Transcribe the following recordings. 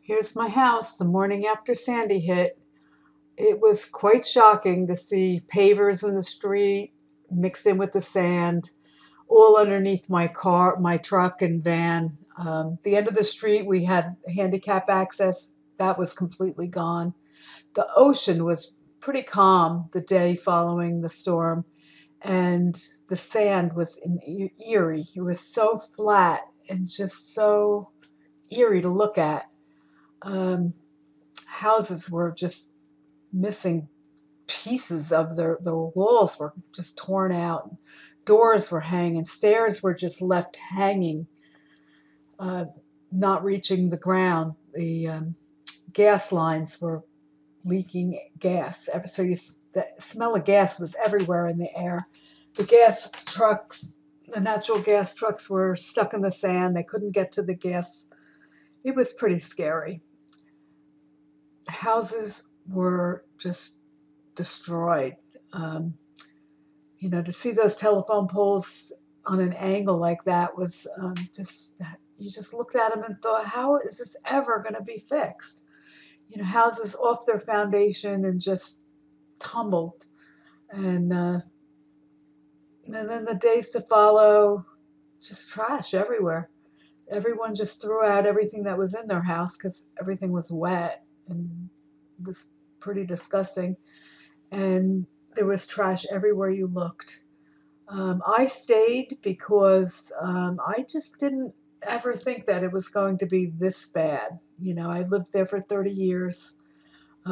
Here's my house the morning after Sandy hit. It was quite shocking to see pavers in the street mixed in with the sand, all underneath my car, my truck and van. The end of the street, we had handicap access. That was completely gone. The ocean was pretty calm the day following the storm, and the sand was eerie. It was so flat and just so eerie to look at. Um, Houses were just missing pieces of their walls were just torn out. Doors were hanging. Stairs were just left hanging, uh, not reaching the ground. The gas lines were leaking gas. So the smell of gas was everywhere in the air. The gas trucks, the natural gas trucks were stuck in the sand. They couldn't get to the gas. It was pretty scary. Houses were just destroyed. Um, to see those telephone poles on an angle like that was just, you just looked at them and thought, how is this ever going to be fixed? Houses off their foundation and just tumbled. And then the days to follow, just trash everywhere. Everyone just threw out everything that was in their house because everything was wet and was pretty disgusting. And there was trash everywhere you looked. I stayed because I just didn't ever think that it was going to be this bad. I lived there for 30 years.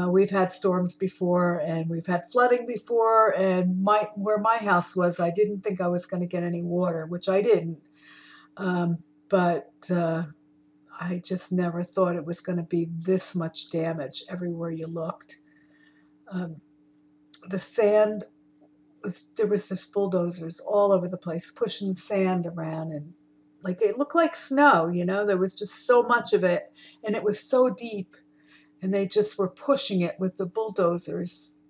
We've had storms before, and we've had flooding before. And where my house was, I didn't think I was going to get any water, which I didn't. But I just never thought it was going to be this much damage everywhere you looked. Um, the sand there was just bulldozers all over the place pushing sand around, and like it looked like snow. There was just so much of it, and it was so deep, and they just were pushing it with the bulldozers.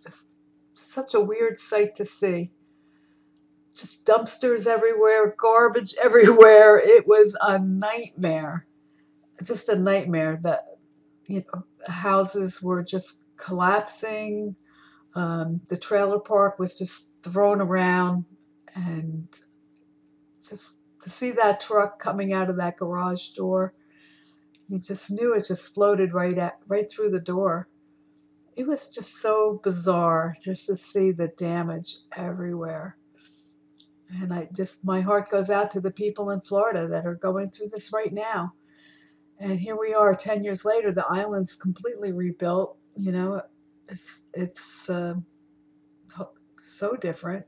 Just such a weird sight to see. Just dumpsters everywhere, garbage everywhere. It was a nightmare. Just a nightmare. That houses were just collapsing. The trailer park was just thrown around, and just to see that truck coming out of that garage door, you just knew it just floated right through the door. It was just so bizarre just to see the damage everywhere. And my heart goes out to the people in Florida that are going through this right now. And here we are 10 years later, the island's completely rebuilt. It's so different.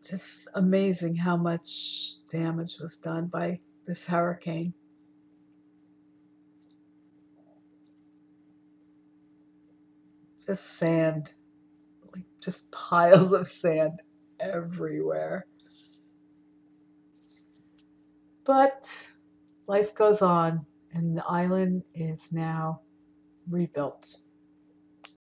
Just amazing how much damage was done by this hurricane. Just sand, like just piles of sand everywhere. But life goes on, and the island is now rebuilt.